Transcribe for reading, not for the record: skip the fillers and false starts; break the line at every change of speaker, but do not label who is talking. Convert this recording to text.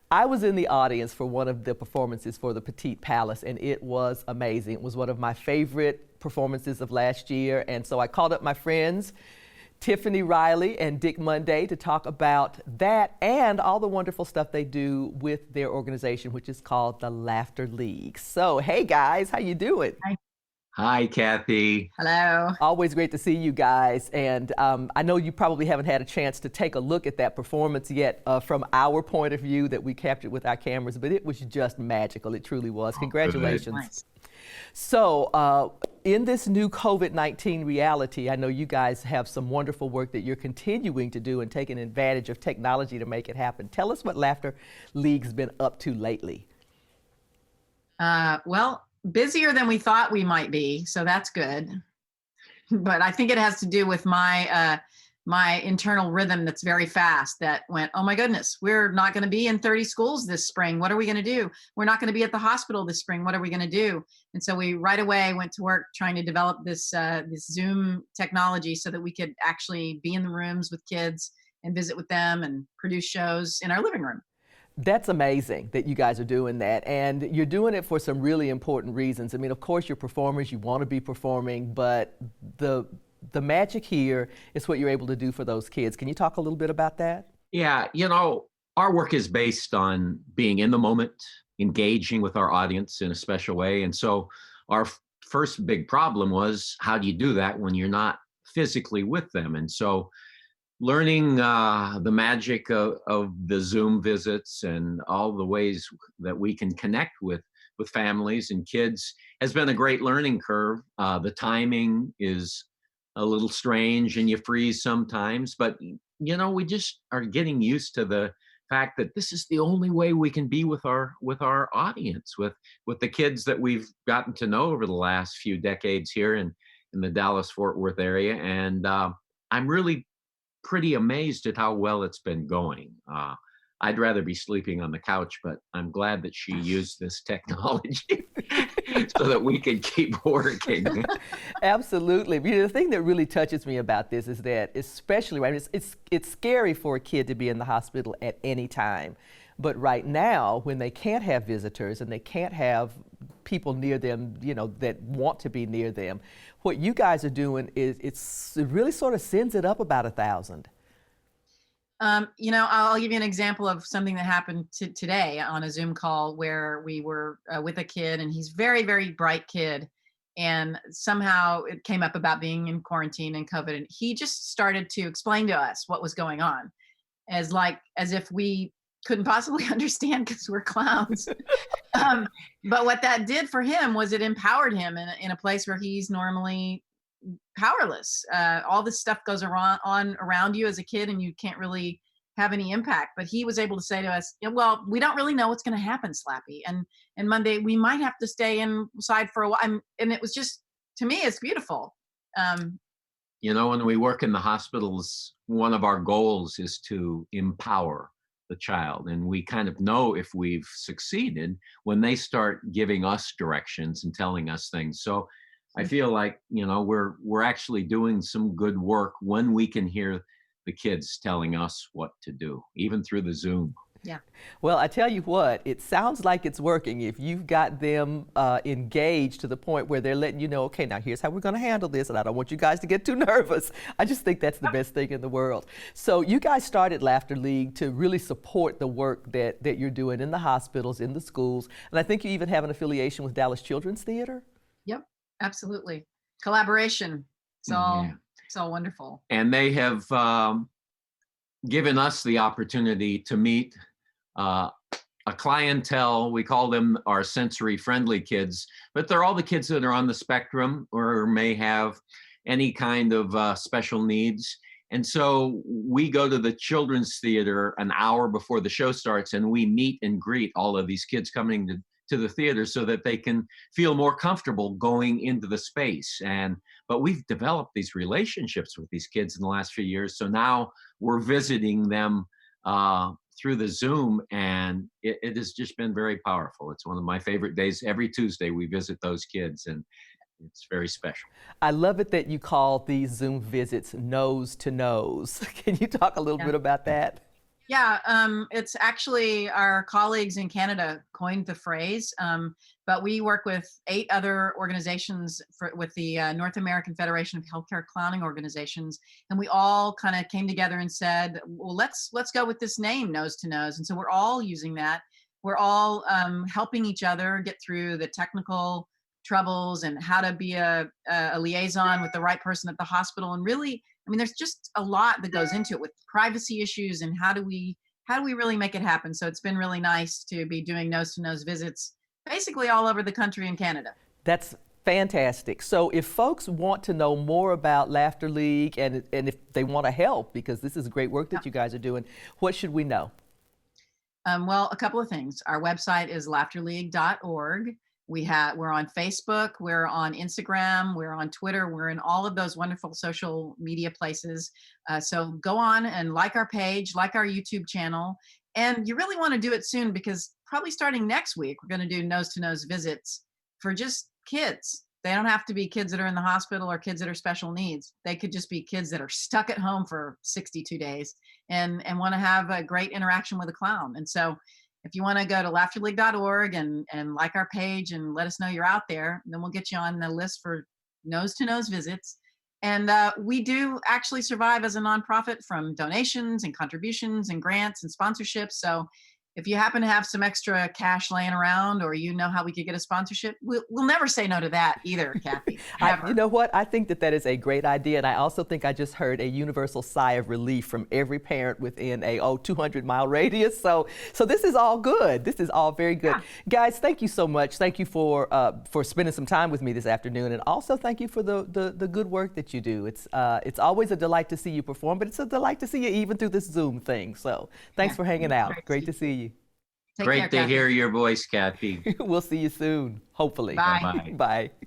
I was in the audience for one of the performances for the Petite Palace, and it was amazing. It was one of my favorite performances of last year, and so I called up my friends, Tiffany Riley and Dick Monday, to talk about that and all the wonderful stuff they do with their organization, which is called the Laughter League. So, hey guys, how you doing?
Hi.
Hi, Kathy.
Hello.
Always great to see you guys, and I know you probably haven't had a chance to take a look at that performance yet from our point of view that we captured with our cameras, but it was just magical. It truly was. Congratulations.
Nice.
So, in this new COVID-19 reality, I know you guys have some wonderful work that you're continuing to do and taking advantage of technology to make it happen. Tell us what Laughter League's been up to lately.
Well, busier than we thought we might be, so that's good. But I think it has to do with my internal rhythm that's very fast that went, oh my goodness, we're not going to be in 30 schools this spring. What are we going to do? We're not going to be at the hospital this spring. What are we going to do? And so we right away went to work trying to develop this Zoom technology so that we could actually be in the rooms with kids and visit with them and produce shows in our living room.
That's amazing that you guys are doing that, and you're doing it for some really important reasons. I mean, of course, you're performers, you want to be performing, but the magic here is what you're able to do for those kids. Can you talk a little bit about that?
Yeah, our work is based on being in the moment, engaging with our audience in a special way. And so our first big problem was, how do you do that when you're not physically with them? And so learning the magic of the Zoom visits and all the ways that we can connect with families and kids has been a great learning curve. The timing is a little strange and you freeze sometimes, but we just are getting used to the fact that this is the only way we can be with our audience, with the kids that we've gotten to know over the last few decades here in the Dallas-Fort Worth area. And I'm really pretty amazed at how well it's been going. I'd rather be sleeping on the couch, but I'm glad that she used this technology so that we can keep working.
Absolutely. The thing that really touches me about this is that, especially, right, it's scary for a kid to be in the hospital at any time. But right now, when they can't have visitors and they can't have people near them, that want to be near them, what you guys are doing is it really sort of sends it up about 1,000.
I'll give you an example of something that happened today on a Zoom call where we were with a kid, and he's very, very bright kid. And somehow it came up about being in quarantine and COVID. And he just started to explain to us what was going on as if we couldn't possibly understand because we're clowns. But what that did for him was it empowered him in a place where he's normally powerless. All this stuff goes around you as a kid and you can't really have any impact. But he was able to say to us, well, we don't really know what's going to happen, Slappy. And Monday, we might have to stay inside for a while. And it was just, to me, it's beautiful.
When we work in the hospitals, one of our goals is to empower the child. And we kind of know if we've succeeded when they start giving us directions and telling us things. So I feel like, we're actually doing some good work when we can hear the kids telling us what to do, even through the Zoom.
Yeah.
Well, I tell you what, it sounds like it's working. If you've got them engaged to the point where they're letting you know, okay, now here's how we're going to handle this, and I don't want you guys to get too nervous. I just think that's the best thing in the world. So you guys started Laughter League to really support the work that you're doing in the hospitals, in the schools, and I think you even have an affiliation with Dallas Children's Theater.
Yep, absolutely. Collaboration. It's all wonderful.
And they have given us the opportunity to meet a clientele. We call them our sensory friendly kids, but they're all the kids that are on the spectrum or may have any kind of special needs. And so we go to the children's theater an hour before the show starts, and we meet and greet all of these kids coming to the theater so that they can feel more comfortable going into the space. But we've developed these relationships with these kids in the last few years. So now we're visiting them through the Zoom, and it has just been very powerful. It's one of my favorite days. Every Tuesday we visit those kids, and it's very special.
I love it that you call these Zoom visits nose to nose. Can you talk a little bit about that?
Yeah, it's actually our colleagues in Canada coined the phrase, but we work with 8 other organizations with the North American Federation of Healthcare Clowning Organizations, and we all kind of came together and said, "Well, let's go with this name, Nose to Nose." And so we're all using that. We're all helping each other get through the technical troubles and how to be a liaison with the right person at the hospital, and really, I mean, there's just a lot that goes into it with privacy issues and how do we really make it happen. So it's been really nice to be doing nose to nose visits basically all over the country and Canada.
That's fantastic. So if folks want to know more about Laughter League and if they want to help, because this is great work that you guys are doing, what should we know?
Well, a couple of things. Our website is laughterleague.org. We're on Facebook, we're on Instagram, we're on Twitter, we're in all of those wonderful social media places. So go on and like our page, like our YouTube channel. And you really want to do it soon, because probably starting next week, we're going to do nose to nose visits for just kids. They don't have to be kids that are in the hospital or kids that are special needs. They could just be kids that are stuck at home for 62 days and want to have a great interaction with a clown. And so if you want to go to laughterleague.org and like our page and let us know you're out there, then we'll get you on the list for nose to nose visits. And we do actually survive as a nonprofit from donations and contributions and grants and sponsorships. So if you happen to have some extra cash laying around, or you know how we could get a sponsorship, we'll never say no to that either, Kathy.
You know what? I think that is a great idea. And I also think I just heard a universal sigh of relief from every parent within a 200-mile radius. So this is all good. This is all very good.
Yeah.
Guys, thank you so much. Thank you for spending some time with me this afternoon. And also thank you for the good work that you do. It's always a delight to see you perform, but it's a delight to see you even through this Zoom thing. So thanks for hanging out. Great to see you.
Take
Great
care,
to
Kathy.
hear your voice, Kathy.
We'll see you soon, hopefully.
Bye.
Bye-bye.
Bye.